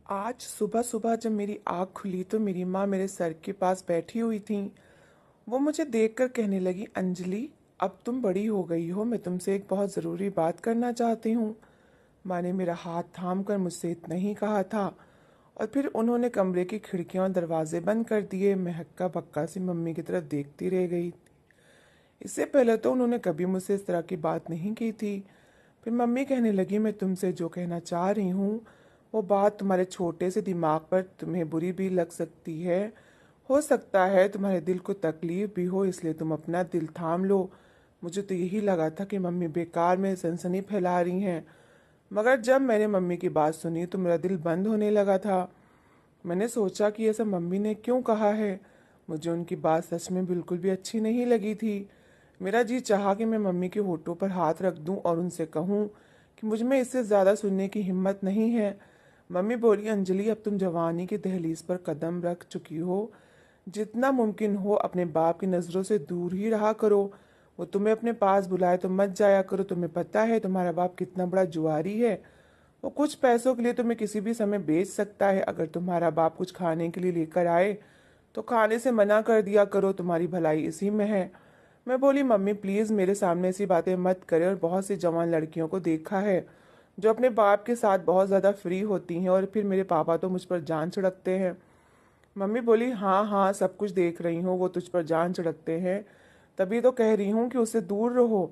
आज सुबह सुबह जब मेरी आँख खुली तो मेरी माँ मेरे सर के पास बैठी हुई थी। वो मुझे देखकर कहने लगी, अंजलि, अब तुम बड़ी हो गई हो, मैं तुमसे एक बहुत ज़रूरी बात करना चाहती हूँ। माँ ने मेरा हाथ थाम कर मुझसे इतना ही कहा था और फिर उन्होंने कमरे की खिड़कियाँ और दरवाजे बंद कर दिए। मैं हक्का बक्का सी मम्मी की तरफ देखती रह गई। इससे पहले तो उन्होंने कभी मुझसे इस तरह की बात नहीं की थी। फिर मम्मी कहने लगी, मैं तुमसे जो कहना चाह रही हूँ वो बात तुम्हारे छोटे से दिमाग पर तुम्हें बुरी भी लग सकती है। हो सकता है तुम्हारे दिल को तकलीफ भी हो, इसलिए तुम अपना दिल थाम लो। मुझे तो यही लगा था कि मम्मी बेकार में सनसनी फैला रही हैं, मगर जब मैंने मम्मी की बात सुनी तो मेरा दिल बंद होने लगा था। मैंने सोचा कि ऐसा मम्मी ने क्यों कहा है। मुझे उनकी बात सच में बिल्कुल भी अच्छी नहीं लगी थी। मेरा जी चाहा कि मैं मम्मी के होठों पर हाथ रख दूं और उनसे कहूं कि मुझ में इससे ज़्यादा सुनने की हिम्मत नहीं है। मम्मी बोली, अंजलि, अब तुम जवानी की दहलीज पर कदम रख चुकी हो। जितना मुमकिन हो अपने बाप की नज़रों से दूर ही रहा करो। वो तुम्हें अपने पास बुलाए तो मत जाया करो। तुम्हें पता है तुम्हारा बाप कितना बड़ा जुआरी है। वो कुछ पैसों के लिए तुम्हें किसी भी समय बेच सकता है। अगर तुम्हारा बाप कुछ खाने के लिए लेकर आए तो खाने से मना कर दिया करो, तुम्हारी भलाई इसी में है। मैं बोली, मम्मी प्लीज़ मेरे सामने ऐसी बातें मत करे। और बहुत सी जवान लड़कियों को देखा है जो अपने बाप के साथ बहुत ज़्यादा फ्री होती हैं और फिर मेरे पापा तो मुझ पर जान छिड़कते हैं। मम्मी बोली, हाँ हाँ, सब कुछ देख रही हूँ, वो तुझ पर जान छिड़कते हैं, तभी तो कह रही हूँ कि उससे दूर रहो,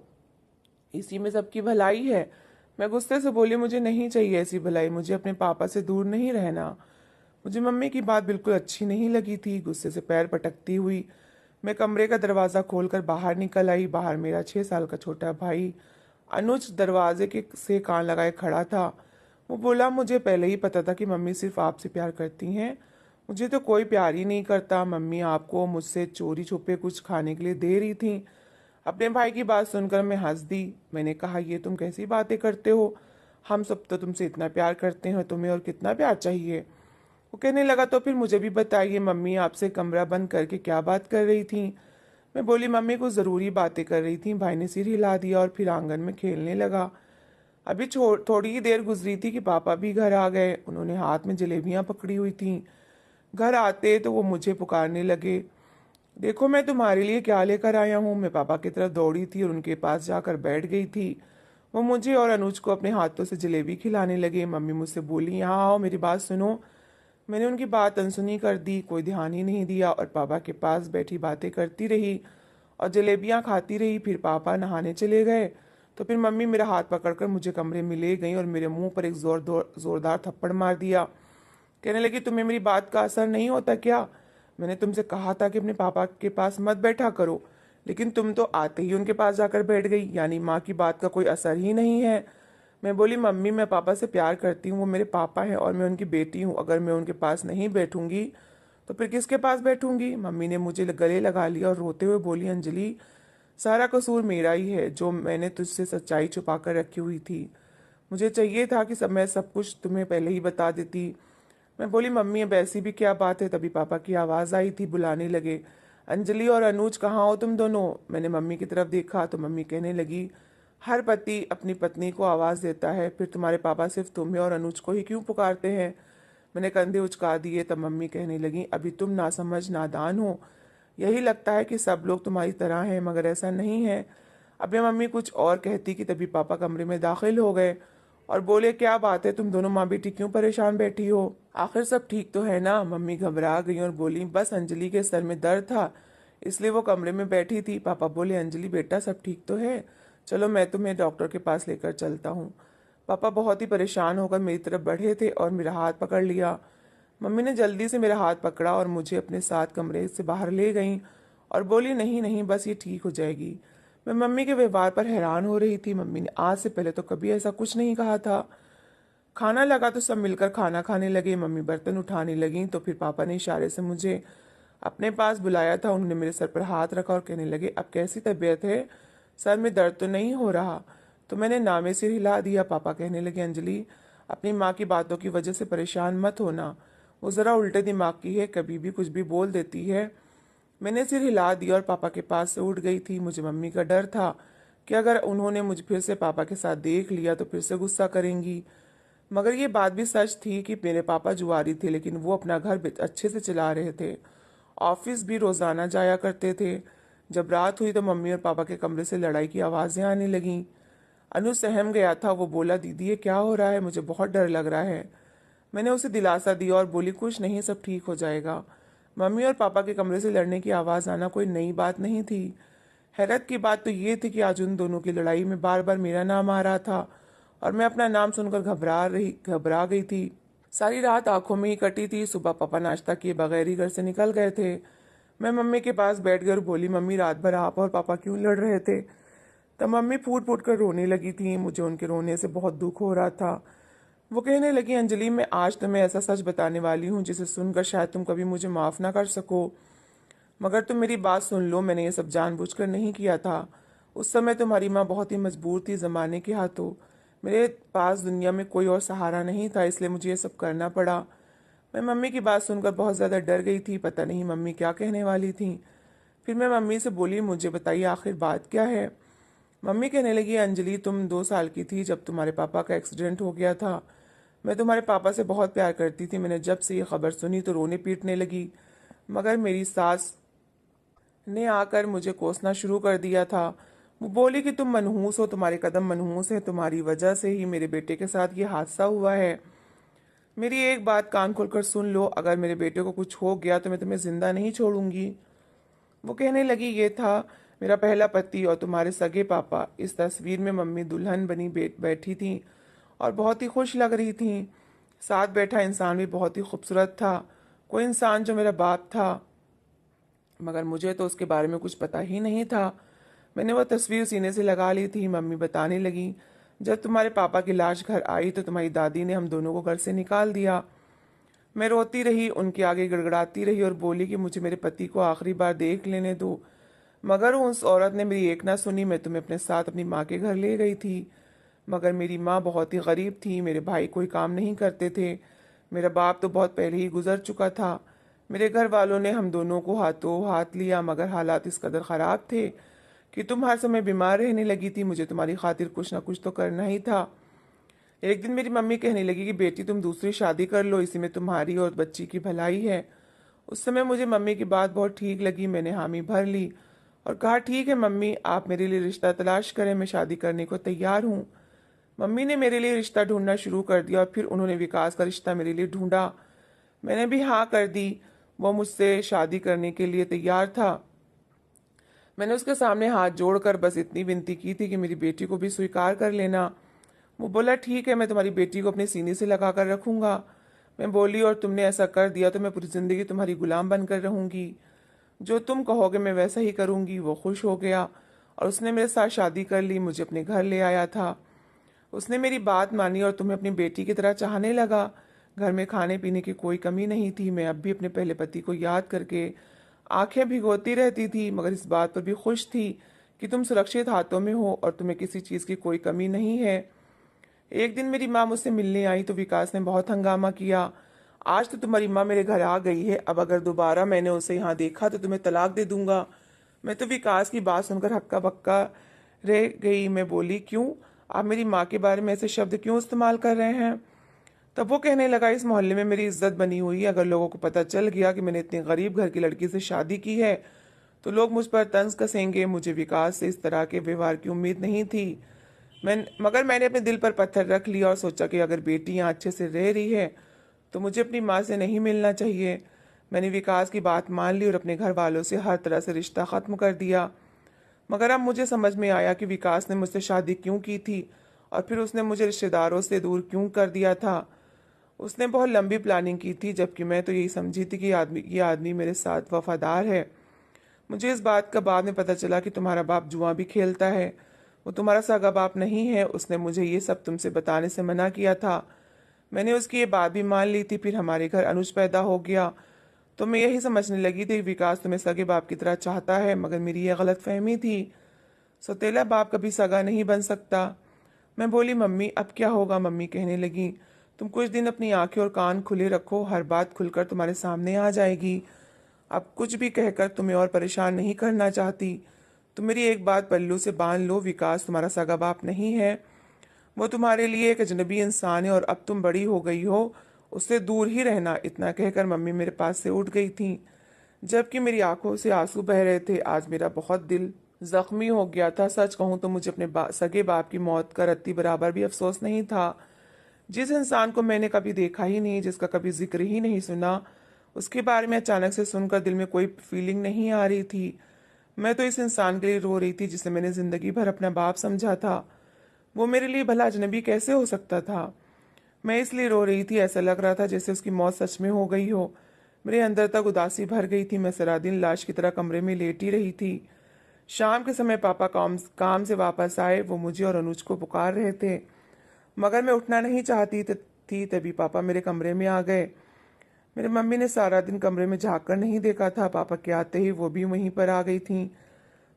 इसी में सबकी भलाई है। मैं गुस्से से बोली, मुझे नहीं चाहिए ऐसी भलाई, मुझे अपने पापा से दूर नहीं रहना। मुझे मम्मी की बात बिल्कुल अच्छी नहीं लगी थी। गुस्से से पैर पटकती हुई मैं कमरे का दरवाज़ा खोलकर बाहर निकल आई। बाहर मेरा 6 साल का छोटा भाई अनुज दरवाजे के से कान लगाए खड़ा था। वो बोला, मुझे पहले ही पता था कि मम्मी सिर्फ आपसे प्यार करती हैं, मुझे तो कोई प्यार ही नहीं करता। मम्मी आपको मुझसे चोरी छुपे कुछ खाने के लिए दे रही थी। अपने भाई की बात सुनकर मैं हंस दी। मैंने कहा, ये तुम कैसी बातें करते हो, हम सब तो तुमसे इतना प्यार करते हैं, तुम्हें और कितना प्यार चाहिए। वो कहने लगा, तो फिर मुझे भी बताइए, मम्मी आपसे कमरा बंद करके क्या बात कर रही थी। मैं बोली, मम्मी कुछ ज़रूरी बातें कर रही थी। भाई ने सिर हिला दिया और फिर आंगन में खेलने लगा। अभी थोड़ी ही देर गुजरी थी कि पापा भी घर आ गए। उन्होंने हाथ में जलेबियां पकड़ी हुई थीं। घर आते तो वो मुझे पुकारने लगे, देखो मैं तुम्हारे लिए क्या लेकर आया हूँ। मैं पापा की तरफ दौड़ी थी और उनके पास जाकर बैठ गई थी। वो मुझे और अनुज को अपने हाथों से जलेबी खिलाने लगे। मम्मी मुझसे बोली, यहाँ आओ, मेरी बात सुनो। मैंने उनकी बात अनसुनी कर दी, कोई ध्यान ही नहीं दिया और पापा के पास बैठी बातें करती रही और जलेबियां खाती रही। फिर पापा नहाने चले गए तो फिर मम्मी मेरा हाथ पकड़कर मुझे कमरे में ले गई और मेरे मुंह पर एक जोरदार थप्पड़ मार दिया। कहने लगी, तुम्हें मेरी बात का असर नहीं होता क्या? मैंने तुमसे कहा था कि अपने पापा के पास मत बैठा करो, लेकिन तुम तो आते ही उनके पास जाकर बैठ गई, यानी माँ की बात का कोई असर ही नहीं है। मैं बोली, मम्मी मैं पापा से प्यार करती हूँ, वो मेरे पापा हैं और मैं उनकी बेटी हूँ। अगर मैं उनके पास नहीं बैठूंगी तो फिर किसके पास बैठूंगी? मम्मी ने मुझे गले लगा लिया और रोते हुए बोली, अंजलि, सारा कसूर मेरा ही है जो मैंने तुझसे सच्चाई छुपा कर रखी हुई थी। मुझे चाहिए था कि मैं सब कुछ तुम्हें पहले ही बता देती। मैं बोली, मम्मी अब ऐसी भी क्या बात है? तभी पापा की आवाज़ आई थी, बुलाने लगे, अंजलि और अनुज कहाँ हो तुम दोनों? मैंने मम्मी की तरफ देखा तो मम्मी कहने लगी, हर पति अपनी पत्नी को आवाज़ देता है, फिर तुम्हारे पापा सिर्फ तुम्हें और अनुज को ही क्यों पुकारते हैं? मैंने कंधे उचका दिए। तब मम्मी कहने लगी, अभी तुम नासमझ नादान हो, यही लगता है कि सब लोग तुम्हारी तरह हैं, मगर ऐसा नहीं है। अब मैं मम्मी कुछ और कहती कि तभी पापा कमरे में दाखिल हो गए और बोले, क्या बात है, तुम दोनों माँ बेटी क्यों परेशान बैठी हो? आखिर सब ठीक तो है ना? मम्मी घबरा गई और बोली, बस अंजलि के सर में दर्द था इसलिए वो कमरे में बैठी थी। पापा बोले, अंजलि बेटा सब ठीक तो है, चलो मैं तुम्हें डॉक्टर के पास लेकर चलता हूँ। पापा बहुत ही परेशान होकर मेरी तरफ बढ़े थे और मेरा हाथ पकड़ लिया। मम्मी ने जल्दी से मेरा हाथ पकड़ा और मुझे अपने साथ कमरे से बाहर ले गई और बोली, नहीं नहीं, बस ये ठीक हो जाएगी। मैं मम्मी के व्यवहार पर हैरान हो रही थी। मम्मी ने आज से पहले तो कभी ऐसा कुछ नहीं कहा था। खाना लगा तो सब मिलकर खाना खाने लगे। मम्मी बर्तन उठाने लगी तो फिर पापा ने इशारे से मुझे अपने पास बुलाया था। उन्होंने मेरे सर पर हाथ रखा और कहने लगे, अब कैसी तबीयत है, सर में दर्द तो नहीं हो रहा? तो मैंने नामे सिर हिला दिया। पापा कहने लगे, अंजलि, अपनी माँ की बातों की वजह से परेशान मत होना, वो ज़रा उल्टे दिमाग की है, कभी भी कुछ भी बोल देती है। मैंने सिर हिला दिया और पापा के पास से उठ गई थी। मुझे मम्मी का डर था कि अगर उन्होंने मुझे फिर से पापा के साथ देख लिया तो फिर से गुस्सा करेंगी। मगर ये बात भी सच थी कि मेरे पापा जुआरी थे, लेकिन वो अपना घर अच्छे से चला रहे थे। ऑफिस भी रोजाना जाया करते थे। जब रात हुई तो मम्मी और पापा के कमरे से लड़ाई की आवाजें आने लगीं। अनु सहम गया था। वो बोला, दीदी ये क्या हो रहा है, मुझे बहुत डर लग रहा है। मैंने उसे दिलासा दिया और बोली, कुछ नहीं, सब ठीक हो जाएगा। मम्मी और पापा के कमरे से लड़ने की आवाज़ आना कोई नई बात नहीं थी। हैरत की बात तो ये थी कि आज उन दोनों की लड़ाई में बार बार मेरा नाम आ रहा था और मैं अपना नाम सुनकर घबरा गई थी। सारी रात आंखों में ही कटी थी। सुबह पापा नाश्ता किए बगैर ही घर से निकल गए थे। मैं मम्मी के पास बैठ गई और बोली, मम्मी रात भर आप और पापा क्यों लड़ रहे थे? तब मम्मी फूट फूट कर रोने लगी थी। मुझे उनके रोने से बहुत दुख हो रहा था। वो कहने लगी, अंजलि मैं आज तुम्हें ऐसा सच बताने वाली हूँ जिसे सुनकर शायद तुम कभी मुझे माफ़ ना कर सको, मगर तुम मेरी बात सुन लो। मैंने ये सब जानबूझकर नहीं किया था। उस समय तुम्हारी माँ बहुत ही मजबूर थी ज़माने के हाथों। मेरे पास दुनिया में कोई और सहारा नहीं था, इसलिए मुझे ये सब करना पड़ा। मैं मम्मी की बात सुनकर बहुत ज़्यादा डर गई थी। पता नहीं मम्मी क्या कहने वाली थी। फिर मैं मम्मी से बोली, मुझे बताइए आखिर बात क्या है? मम्मी कहने लगी, अंजलि तुम 2 साल की थी जब तुम्हारे पापा का एक्सीडेंट हो गया था। मैं तुम्हारे पापा से बहुत प्यार करती थी। मैंने जब से ये खबर सुनी तो रोने पीटने लगी, मगर मेरी सास ने आकर मुझे कोसना शुरू कर दिया था। वो बोली कि तुम मनहूस हो, तुम्हारे कदम मनहूस हैं, तुम्हारी वजह से ही मेरे बेटे के साथ ये हादसा हुआ है। मेरी एक बात कान खोलकर सुन लो, अगर मेरे बेटे को कुछ हो गया तो मैं तुम्हें जिंदा नहीं छोड़ूंगी। वो कहने लगी, ये था मेरा पहला पति और तुम्हारे सगे पापा। इस तस्वीर में मम्मी दुल्हन बनी बैठी थी और बहुत ही खुश लग रही थी। साथ बैठा इंसान भी बहुत ही खूबसूरत था, कोई इंसान जो मेरा बाप था, मगर मुझे तो उसके बारे में कुछ पता ही नहीं था। मैंने वो तस्वीर सीने से लगा ली थी। मम्मी बताने लगी, जब तुम्हारे पापा की लाश घर आई तो तुम्हारी दादी ने हम दोनों को घर से निकाल दिया। मैं रोती रही, उनके आगे गिड़गिड़ाती रही और बोली कि मुझे मेरे पति को आखिरी बार देख लेने दो, मगर उस औरत ने मेरी एक ना सुनी। मैं तुम्हें अपने साथ अपनी माँ के घर ले गई थी, मगर मेरी माँ बहुत ही गरीब थी, मेरे भाई कोई काम नहीं करते थे, मेरा बाप तो बहुत पहले ही गुजर चुका था। मेरे घर वालों ने हम दोनों को हाथों हाथ लिया, मगर हालात इस कदर ख़राब थे कि तुम हर समय बीमार रहने लगी थी। मुझे तुम्हारी खातिर कुछ ना कुछ तो करना ही था। एक दिन मेरी मम्मी कहने लगी कि बेटी तुम दूसरी शादी कर लो, इसी में तुम्हारी और बच्ची की भलाई है। उस समय मुझे मम्मी की बात बहुत ठीक लगी। मैंने हामी भर ली और कहा, ठीक है मम्मी, आप मेरे लिए रिश्ता तलाश करें, मैं शादी करने को तैयार हूँ। मम्मी ने मेरे लिए रिश्ता ढूंढना शुरू कर दिया और फिर उन्होंने विकास का रिश्ता मेरे लिए ढूंढा। मैंने भी हाँ कर दी। वो मुझसे शादी करने के लिए तैयार था। मैंने उसके सामने हाथ जोड़कर बस इतनी विनती की थी कि मेरी बेटी को भी स्वीकार कर लेना। वो बोला, ठीक है, मैं तुम्हारी बेटी को अपने सीने से लगा कर रखूंगा। मैं बोली, और तुमने ऐसा कर दिया तो मैं पूरी जिंदगी तुम्हारी गुलाम बनकर रहूंगी, जो तुम कहोगे मैं वैसा ही करूंगी। वो खुश हो गया और उसने मेरे साथ शादी कर ली, मुझे अपने घर ले आया था। उसने मेरी बात मानी और तुम्हें अपनी बेटी की तरह चाहने लगा। घर में खाने पीने की कोई कमी नहीं थी। मैं अब भी अपने पहले पति को याद करके आंखें भिगोती रहती थी, मगर इस बात पर भी खुश थी कि तुम सुरक्षित हाथों में हो और तुम्हें किसी चीज़ की कोई कमी नहीं है। एक दिन मेरी माँ मुझसे मिलने आई तो विकास ने बहुत हंगामा किया, आज तो तुम्हारी माँ मेरे घर आ गई है, अब अगर दोबारा मैंने उसे यहाँ देखा तो तुम्हें तलाक दे दूंगा। मैं तो विकास की बात सुनकर हक्का बक्का रह गई। मैं बोली, क्यों? आप मेरी माँ के बारे में ऐसे शब्द क्यों इस्तेमाल कर रहे हैं? तब वो कहने लगा, इस मोहल्ले में मेरी इज्जत बनी हुई है, अगर लोगों को पता चल गया कि मैंने इतनी गरीब घर की लड़की से शादी की है तो लोग मुझ पर तंज कसेंगे। मुझे विकास से इस तरह के व्यवहार की उम्मीद नहीं थी। मगर मैंने अपने दिल पर पत्थर रख लिया और सोचा कि अगर बेटी यहाँ अच्छे से रह रही है तो मुझे अपनी माँ से नहीं मिलना चाहिए। मैंने विकास की बात मान ली और अपने घर वालों से हर तरह से रिश्ता ख़त्म कर दिया। मगर अब मुझे समझ में आया कि विकास ने मुझसे शादी क्यों की थी और फिर उसने मुझे रिश्तेदारों से दूर क्यों कर दिया था। उसने बहुत लंबी प्लानिंग की थी, जबकि मैं तो यही समझी थी कि ये आदमी मेरे साथ वफादार है। मुझे इस बात का बाद में पता चला कि तुम्हारा बाप जुआ भी खेलता है। वो तुम्हारा सगा बाप नहीं है। उसने मुझे ये सब तुमसे बताने से मना किया था। मैंने उसकी ये बात भी मान ली थी। फिर हमारे घर अनुज पैदा हो गया तो मैं यही समझने लगी थी विकास तुम्हें सगे बाप की तरह चाहता है, मगर मेरी यह गलत फहमी थी। सौतेला बाप कभी सगा नहीं बन सकता। मैं बोली, मम्मी अब क्या होगा? मम्मी कहने लगी, तुम कुछ दिन अपनी आंखें और कान खुले रखो, हर बात खुलकर तुम्हारे सामने आ जाएगी। अब कुछ भी कहकर तुम्हें और परेशान नहीं करना चाहती। तुम मेरी एक बात पल्लू से बांध लो, विकास तुम्हारा सगा बाप नहीं है। वो तुम्हारे लिए एक अजनबी इंसान है और अब तुम बड़ी हो गई हो, उससे दूर ही रहना। इतना कहकर मम्मी मेरे पास से उठ गई थी, जबकि मेरी आंखों से आंसू बह रहे थे। आज मेरा बहुत दिल जख्मी हो गया था। सच कहूं तो मुझे अपने सगे बाप की मौत का रत्ती बराबर भी अफसोस नहीं था। जिस इंसान को मैंने कभी देखा ही नहीं, जिसका कभी जिक्र ही नहीं सुना, उसके बारे में अचानक से सुनकर दिल में कोई फीलिंग नहीं आ रही थी। मैं तो इस इंसान के लिए रो रही थी जिसे मैंने जिंदगी भर अपना बाप समझा था। वो मेरे लिए भला अजनबी कैसे हो सकता था? मैं इसलिए रो रही थी, ऐसा लग रहा था जैसे उसकी मौत सच में हो गई हो। मेरे अंदर तक उदासी भर गई थी। मैं सारा दिन लाश की तरह कमरे में लेटी रही थी। शाम के समय पापा काम से वापस आए। वो मुझे और अनुज को पुकार रहे थे, मगर मैं उठना नहीं चाहती थी। तभी पापा मेरे कमरे में आ गए। मेरी मम्मी ने सारा दिन कमरे में झाँक कर नहीं देखा था। पापा के आते ही वो भी वहीं पर आ गई थी।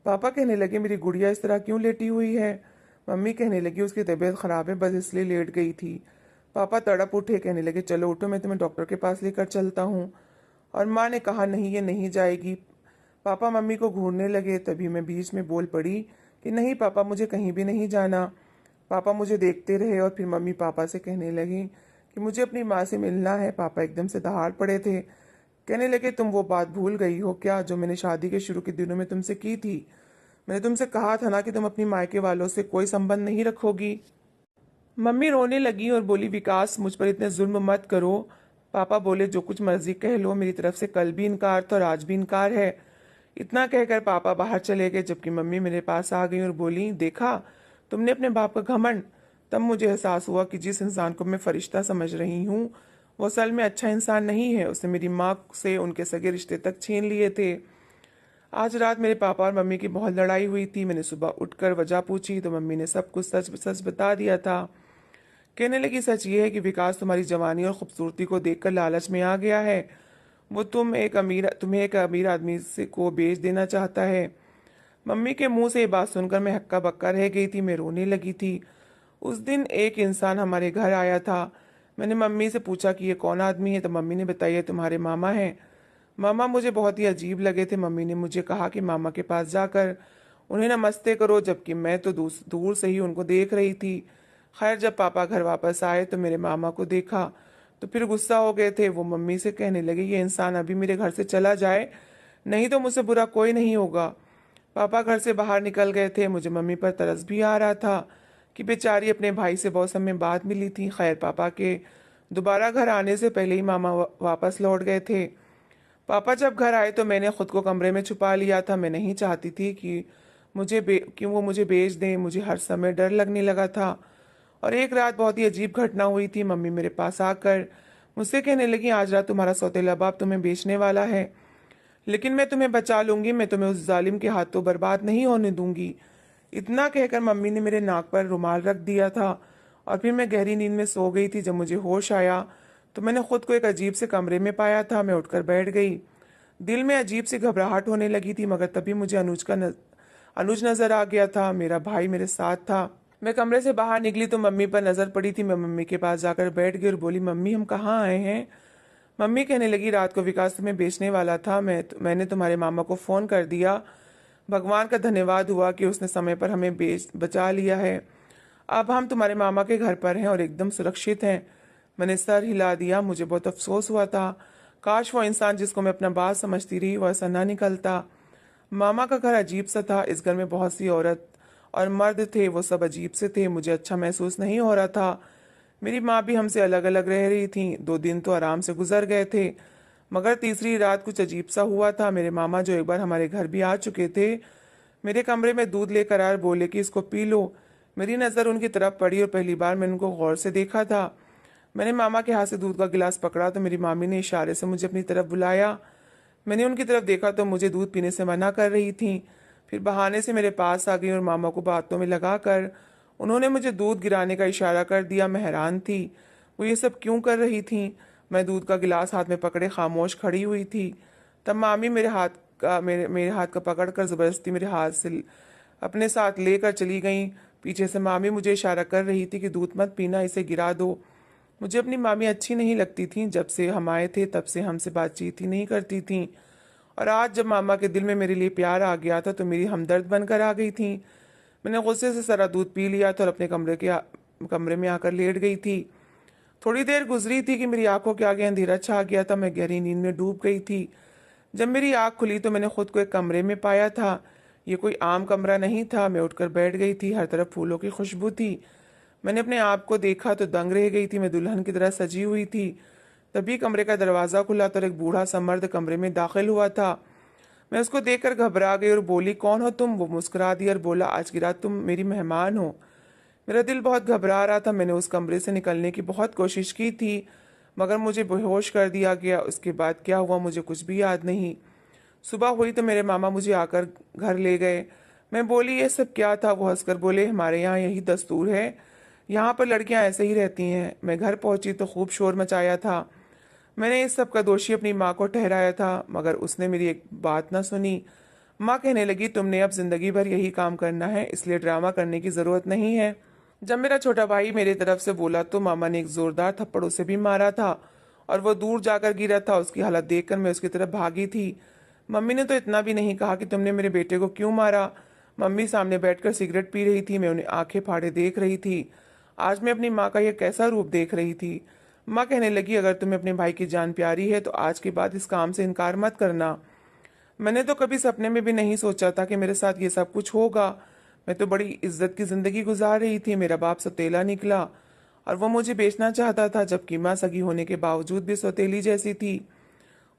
पापा कहने लगे, मेरी गुड़िया इस तरह क्यों लेटी हुई है? मम्मी कहने लगी, उसकी तबीयत खराब है, बस इसलिए लेट गई थी। पापा तड़प उठे, कहने लगे, चलो उठो, मैं तुम्हें डॉक्टर के पास लेकर चलता हूँ। और माँ ने कहा, नहीं, ये नहीं जाएगी। पापा मम्मी को घूरने लगे। तभी मैं बीच में बोल पड़ी कि नहीं पापा, मुझे कहीं भी नहीं जाना। पापा मुझे देखते रहे और फिर मम्मी पापा से कहने लगी कि मुझे अपनी माँ से मिलना है। पापा एकदम से दहाड़ पड़े थे। कहने लगे, तुम वो बात भूल गई हो क्या जो मैंने शादी के शुरू के दिनों में तुमसे की थी? मैंने तुमसे कहा था ना कि तुम अपनी मायके वालों से कोई संबंध नहीं रखोगी। मम्मी रोने लगी और बोली, विकास, मुझ पर इतने जुल्म मत करो। पापा बोले, जो कुछ मर्जी कह लो, मेरी तरफ से कल भी इनकार था और आज भी इनकार है। इतना कहकर पापा बाहर चले गए, जबकि मम्मी मेरे पास आ गई और बोली, देखा तुमने अपने बाप का घमंड। तब मुझे एहसास हुआ कि जिस इंसान को मैं फरिश्ता समझ रही हूँ, वो असल में अच्छा इंसान नहीं है। उसने मेरी माँ से उनके सगे रिश्ते तक छीन लिए थे। आज रात मेरे पापा और मम्मी की बहुत लड़ाई हुई थी। मैंने सुबह उठकर वजह पूछी तो मम्मी ने सब कुछ सच सच बता दिया था। कहने लगी, सच ये है कि विकास तुम्हारी जवानी और खूबसूरती को देखकर लालच में आ गया है। वो तुम्हें एक अमीर आदमी से को बेच देना चाहता है। मम्मी के मुंह से ये बात सुनकर मैं हक्का बक्का रह गई थी। मैं रोने लगी थी। उस दिन एक इंसान हमारे घर आया था। मैंने मम्मी से पूछा कि ये कौन आदमी है, तो मम्मी ने बताया, तुम्हारे मामा हैं। मामा मुझे बहुत ही अजीब लगे थे। मम्मी ने मुझे कहा कि मामा के पास जाकर उन्हें नमस्ते करो, जबकि मैं तो दूर से ही उनको देख रही थी। खैर, जब पापा घर वापस आए तो मेरे मामा को देखा तो फिर गुस्सा हो गए थे। वो मम्मी से कहने लगे, ये इंसान अभी मेरे घर से चला जाए, नहीं तो मुझसे बुरा कोई नहीं होगा। पापा घर से बाहर निकल गए थे। मुझे मम्मी पर तरस भी आ रहा था कि बेचारी अपने भाई से बहुत समय बाद मिली थी। खैर, पापा के दोबारा घर आने से पहले ही मामा वापस लौट गए थे। पापा जब घर आए तो मैंने खुद को कमरे में छुपा लिया था। मैं नहीं चाहती थी कि वो मुझे बेच दें। मुझे हर समय डर लगने लगा था। और एक रात बहुत ही अजीब घटना हुई थी। मम्मी मेरे पास आकर मुझसे कहने लगी, आज रात तुम्हारा सौतेला बाप तुम्हें बेचने वाला है, लेकिन मैं तुम्हें बचा लूंगी। मैं तुम्हें उस जालिम के हाथों बर्बाद नहीं होने दूंगी। इतना कहकर मम्मी ने मेरे नाक पर रुमाल रख दिया था और फिर मैं गहरी नींद में सो गई थी। जब मुझे होश आया तो मैंने खुद को एक अजीब से कमरे में पाया था। मैं उठकर बैठ गई। दिल में अजीब सी घबराहट होने लगी थी, मगर तभी मुझे अनुज नजर आ गया था। मेरा भाई मेरे साथ था। मैं कमरे से बाहर निकली तो मम्मी पर नजर पड़ी थी। मैं मम्मी के पास जाकर बैठ गई और बोली, मम्मी, हम कहाँ आए हैं? मम्मी कहने लगी, रात को विकास तुम्हें बेचने वाला था। मैंने तुम्हारे मामा को फोन कर दिया। भगवान का धन्यवाद हुआ कि उसने समय पर हमें बचा लिया है। अब हम तुम्हारे मामा के घर पर हैं और एकदम सुरक्षित हैं। मैंने सर हिला दिया। मुझे बहुत अफसोस हुआ था। काश वो इंसान जिसको मैं अपना बाप समझती रही वो ऐसा ना निकलता। मामा का घर अजीब सा था। इस घर में बहुत सी औरत और मर्द थे। वो सब अजीब से थे। मुझे अच्छा महसूस नहीं हो रहा था। मेरी माँ भी हमसे अलग अलग रह रही थी। 2 दिन तो आराम से गुजर गए थे, मगर तीसरी रात कुछ अजीब सा हुआ था। मेरे मामा, जो एक बार हमारे घर भी आ चुके थे, मेरे कमरे में दूध लेकर आए, बोले कि इसको पी लो। मेरी नज़र उनकी तरफ पड़ी और पहली बार मैंने उनको गौर से देखा था। मैंने मामा के हाथ से दूध का गिलास पकड़ा तो मेरी मामी ने इशारे से मुझे अपनी तरफ बुलाया। मैंने उनकी तरफ देखा तो मुझे दूध पीने से मना कर रही थी। फिर बहाने से मेरे पास आ गई और मामा को बातों में लगाकर उन्होंने मुझे दूध गिराने का इशारा कर दिया। मैं हैरान थी, वो ये सब क्यों कर रही थी। मैं दूध का गिलास हाथ में पकड़े खामोश खड़ी हुई थी। तब मामी मेरे हाथ का पकड़कर जबरदस्ती मेरे हाथ से अपने साथ लेकर चली गई। पीछे से मामी मुझे इशारा कर रही थी कि दूध मत पीना, इसे गिरा दो। मुझे अपनी मामी अच्छी नहीं लगती थी। जब से हम आए थे तब से हमसे बातचीत ही नहीं करती थी। और आज जब मामा के दिल में मेरे लिए प्यार आ गया था तो मेरी हमदर्द बनकर आ गई थी। मैंने गुस्से से सारा दूध पी लिया था और अपने कमरे में आकर लेट गई थी। थोड़ी देर गुजरी थी कि मेरी आंखों के आगे अंधेरा छा गया था। मैं गहरी नींद में डूब गई थी। जब मेरी आंख खुली तो मैंने खुद को एक कमरे में पाया था। ये कोई आम कमरा नहीं था। मैं उठकर बैठ गई थी। हर तरफ फूलों की खुशबू थी। मैंने अपने आप को देखा तो दंग रह गई थी। मैं दुल्हन की तरह सजी हुई थी। तभी कमरे का दरवाजा खुला तो एक बूढ़ा सा मर्द कमरे में दाखिल हुआ था। मैं उसको देखकर घबरा गई और बोली, कौन हो तुम? वो मुस्कुरा दिया और बोला, आज की रात तुम मेरी मेहमान हो। मेरा दिल बहुत घबरा रहा था। मैंने उस कमरे से निकलने की बहुत कोशिश की थी, मगर मुझे बेहोश कर दिया गया। उसके बाद क्या हुआ मुझे कुछ भी याद नहीं। सुबह हुई तो मेरे मामा मुझे आकर घर ले गए। मैं बोली, ये सब क्या था? वो हंसकर बोले, हमारे यहाँ यही दस्तूर है, यहाँ पर लड़कियां ऐसे ही रहती हैं। मैं घर पहुंची तो खूब शोर मचाया था। मैंने इस सब का दोषी अपनी माँ को ठहराया था, मगर उसने मेरी एक बात ना सुनी। माँ कहने लगी, तुमने अब जिंदगी भर यही काम करना है, इसलिए ड्रामा करने की जरूरत नहीं है। जब मेरा छोटा भाई मेरी तरफ से बोला तो मामा ने एक जोरदार थप्पड़ उसे भी मारा था और वो दूर जाकर गिरा था। उसकी हालत देखकर मैं उसकी तरफ भागी थी। मम्मी ने तो इतना भी नहीं कहा कि तुमने मेरे बेटे को क्यों मारा। मम्मी सामने बैठकर सिगरेट पी रही थी। मैं उन्हें आंखें फाड़े देख रही थी। आज मैं अपनी माँ का यह कैसा रूप देख रही थी। माँ कहने लगी, अगर तुम्हें अपने भाई की जान प्यारी है तो आज के बाद इस काम से इनकार मत करना। मैंने तो कभी सपने में भी नहीं सोचा था कि मेरे साथ ये सब कुछ होगा। मैं तो बड़ी इज्जत की जिंदगी गुजार रही थी। मेरा बाप सौतेला निकला और वो मुझे बेचना चाहता था, जबकि माँ सगी होने के बावजूद भी सौतेली जैसी थी।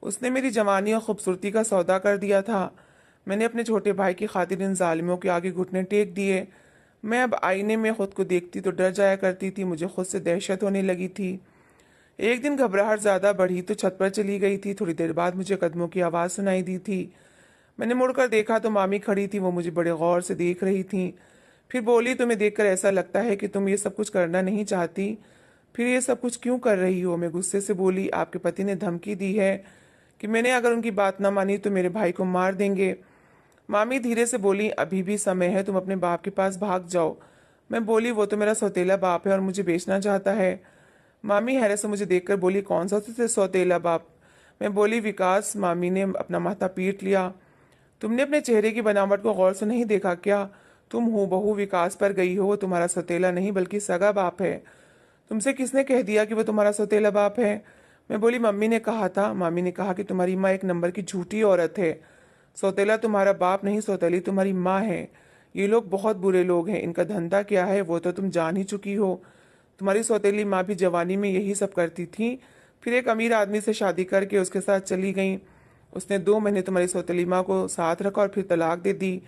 उसने मेरी जवानी और खूबसूरती का सौदा कर दिया था। मैंने अपने छोटे भाई की खातिर इन जालिमों के आगे घुटने टेक दिए। मैं अब आईने में खुद को देखती तो डर जाया करती थी। मुझे खुद से दहशत होने लगी थी। एक दिन घबराहट ज्यादा बढ़ी तो छत पर चली गई थी। थोड़ी देर बाद मुझे कदमों की आवाज सुनाई दी थी। मैंने मुड़कर देखा तो मामी खड़ी थी। वो मुझे बड़े गौर से देख रही थी। फिर बोली, तुम्हें देखकर ऐसा लगता है कि तुम ये सब कुछ करना नहीं चाहती, फिर ये सब कुछ क्यों कर रही हो? मैं गुस्से से बोली, आपके पति ने धमकी दी है कि मैंने अगर उनकी बात ना मानी तो मेरे भाई को मार देंगे। मामी धीरे से बोली, अभी भी समय है, तुम अपने बाप के पास भाग जाओ। मैं बोली, वो तो मेरा सौतेला बाप है और मुझे बेचना चाहता है। मामी हैरत से मुझे देखकर बोली, कौन सा सौतेला बाप? मैं बोली, विकास। मामी ने अपना माथा पीट लिया। तुमने अपने चेहरे की बनावट को गौर से नहीं देखा क्या? तुम हूबहू विकास पर गई हो। वो तुम्हारा सौतेला नहीं बल्कि सगा बाप है। तुमसे किसने कह दिया कि वो तुम्हारा सौतेला बाप है? मैं बोली, मम्मी ने कहा था। मामी ने कहा कि तुम्हारी माँ एक नंबर की झूठी औरत है। सौतेला तुम्हारा बाप नहीं, सौतेली तुम्हारी माँ है। ये लोग बहुत बुरे लोग हैं। इनका धंधा क्या है वो तो तुम जान ही चुकी हो। तुम्हारी सौतेली माँ भी जवानी में यही सब करती थी, फिर एक अमीर आदमी से शादी करके उसके साथ चली गई। उसने 2 महीने तुम्हारी सौतेली माँ को साथ रखा और फिर तलाक दे दी।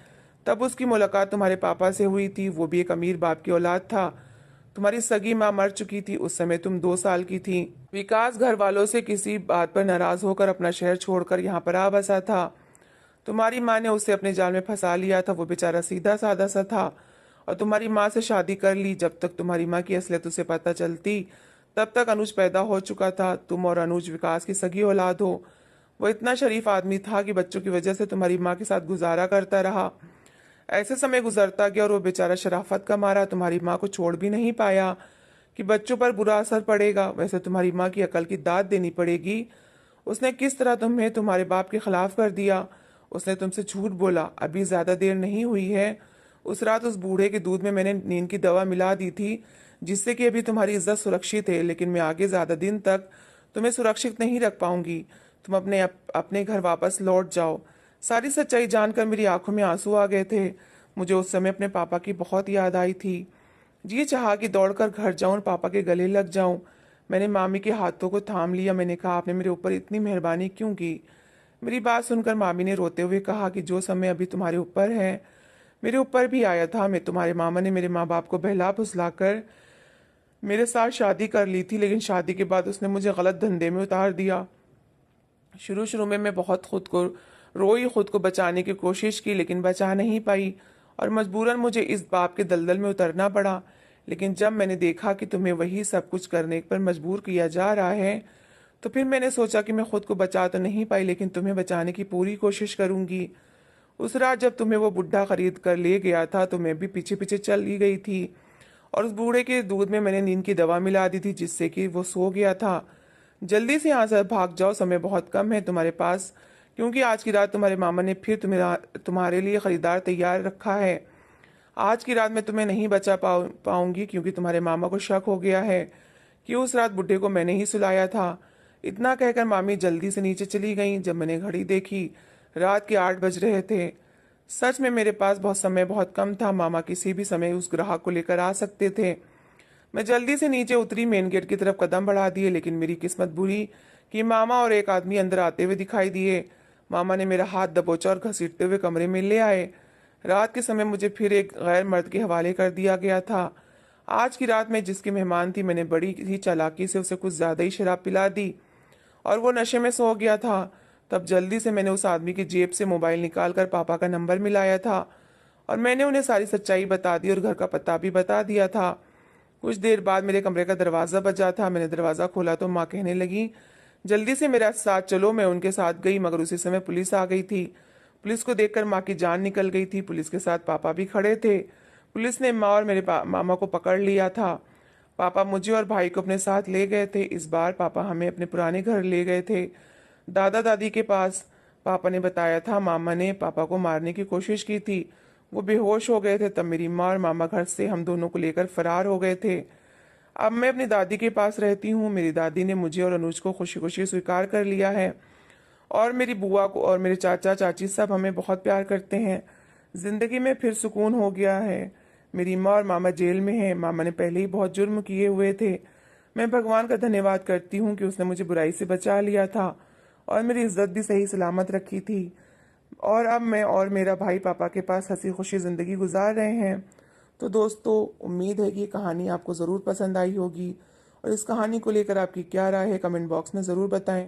तब उसकी मुलाकात तुम्हारे पापा से हुई थी। वो भी एक अमीर बाप की औलाद था। तुम्हारी सगी माँ मर चुकी थी। उस समय तुम 2 साल की थी। विकास घर वालों से किसी बात पर नाराज होकर अपना शहर छोड़कर यहाँ पर आ बसा था। तुम्हारी माँ ने उसे अपने जाल में फंसा लिया था। वो बेचारा सीधा साधा सा था और तुम्हारी माँ से शादी कर ली। जब तक तुम्हारी माँ की असलियत उसे पता चलती तब तक अनुज पैदा हो चुका था। तुम और अनुज विकास की सगी औलाद हो। वो इतना शरीफ आदमी था कि बच्चों की वजह से तुम्हारी माँ के साथ गुजारा करता रहा। ऐसे समय गुजरता गया और वो बेचारा शराफत का मारा तुम्हारी माँ को छोड़ भी नहीं पाया कि बच्चों पर बुरा असर पड़ेगा। वैसे तुम्हारी माँ की अकल की दाद देनी पड़ेगी। उसने किस तरह तुम्हें तुम्हारे बाप के खिलाफ कर दिया। उसने तुमसे झूठ बोला। अभी ज्यादा देर नहीं हुई है। उस रात उस बूढ़े के दूध में मैंने नींद की दवा मिला दी थी, जिससे कि अभी तुम्हारी इज्जत सुरक्षित है, लेकिन मैं आगे ज्यादा दिन तक तुम्हें सुरक्षित नहीं रख पाऊंगी। तुम अपने घर वापस लौट जाओ। सारी सच्चाई जानकर मेरी आंखों में आंसू आ गए थे। मुझे उस समय अपने पापा की बहुत याद आई थी। जी चाहा कि दौड़कर घर जाऊं और पापा के गले लग जाऊं। मैंने मामी के हाथों को थाम लिया। मैंने कहा, आपने मेरे ऊपर इतनी मेहरबानी क्यों की? मेरी बात सुनकर मामी ने रोते हुए कहा कि जो समय अभी तुम्हारे ऊपर है मेरे ऊपर भी आया था। मैं तुम्हारे मामा ने मेरे माँ बाप को बहला फुसला कर मेरे साथ शादी कर ली थी, लेकिन शादी के बाद उसने मुझे गलत धंधे में उतार दिया। शुरू शुरू में मैं बहुत खुद को बचाने की कोशिश की, लेकिन बचा नहीं पाई और मजबूरन मुझे इस बाप के दलदल में उतरना पड़ा। लेकिन जब मैंने देखा कि तुम्हें वही सब कुछ करने पर मजबूर किया जा रहा है, तो फिर मैंने सोचा कि मैं खुद को बचा तो नहीं पाई, लेकिन तुम्हें बचाने की पूरी कोशिश करूंगी। उस रात जब तुम्हें वो बुढ़ा खरीद कर ले गया था तो मैं भी पीछे पीछे चली गई थी और उस बूढ़े के दूध में मैंने नींद की दवा मिला दी थी, जिससे कि वो सो गया था। जल्दी से यहाँ से भाग जाओ, समय बहुत कम है तुम्हारे पास, क्योंकि आज की रात तुम्हारे मामा ने फिर तुम्हारे लिए खरीदार तैयार रखा है। आज की रात मैं तुम्हें नहीं बचा पाऊंगी, क्योंकि तुम्हारे मामा को शक हो गया है कि उस रात बुड्ढे को मैंने ही सुलाया था। इतना कहकर मामी जल्दी से नीचे चली गईं। जब मैंने घड़ी देखी, रात के 8 बज रहे थे। सच में मेरे पास समय बहुत कम था। मामा किसी भी समय उस ग्राहक को लेकर आ सकते थे। मैं जल्दी से नीचे उतरी, मेन गेट की तरफ कदम बढ़ा दिए, लेकिन मेरी किस्मत बुरी कि मामा और एक आदमी अंदर आते हुए दिखाई दिए। मामा ने मेरा हाथ दबोचा और घसीटते हुए कमरे में ले आए। रात के समय मुझे फिर एक गैर मर्द के हवाले कर दिया गया था। आज की रात में जिसकी मेहमान थी, मैंने बड़ी ही चालाकी से उसे कुछ ज्यादा ही शराब पिला दी और वो नशे में सो गया था। तब जल्दी से मैंने उस आदमी की जेब से मोबाइल निकालकर पापा का नंबर मिलाया था और मैंने उन्हें सारी सच्चाई बता दी और घर का पता भी बता दिया था। कुछ देर बाद मेरे कमरे का दरवाज़ा बजा था। मैंने दरवाज़ा खोला तो माँ कहने लगी, जल्दी से मेरे साथ चलो। मैं उनके साथ गई, मगर उसी समय पुलिस आ गई थी। पुलिस को देखकर माँ की जान निकल गई थी। पुलिस के साथ पापा भी खड़े थे। पुलिस ने माँ और मेरे मामा को पकड़ लिया था। पापा मुझे और भाई को अपने साथ ले गए थे। इस बार पापा हमें अपने पुराने घर ले गए थे, दादा दादी के पास। पापा ने बताया था मामा ने पापा को मारने की कोशिश की थी। वो बेहोश हो गए थे। तब मेरी माँ और मामा घर से हम दोनों को लेकर फरार हो गए थे। अब मैं अपनी दादी के पास रहती हूँ। मेरी दादी ने मुझे और अनुज को खुशी खुशी स्वीकार कर लिया है और मेरी बुआ को और मेरे चाचा चाची सब हमें बहुत प्यार करते हैं। जिंदगी में फिर सुकून हो गया है। मेरी माँ और मामा जेल में हैं। मामा ने पहले ही बहुत जुर्म किए हुए थे। मैं भगवान का धन्यवाद करती हूँ कि उसने मुझे बुराई से बचा लिया था और मेरी इज्जत भी सही सलामत रखी थी। और अब मैं और मेरा भाई पापा के पास हंसी खुशी ज़िंदगी गुजार रहे हैं। तो दोस्तों, उम्मीद है कि ये कहानी आपको ज़रूर पसंद आई होगी और इस कहानी को लेकर आपकी क्या राय है, कमेंट बॉक्स में ज़रूर बताएं।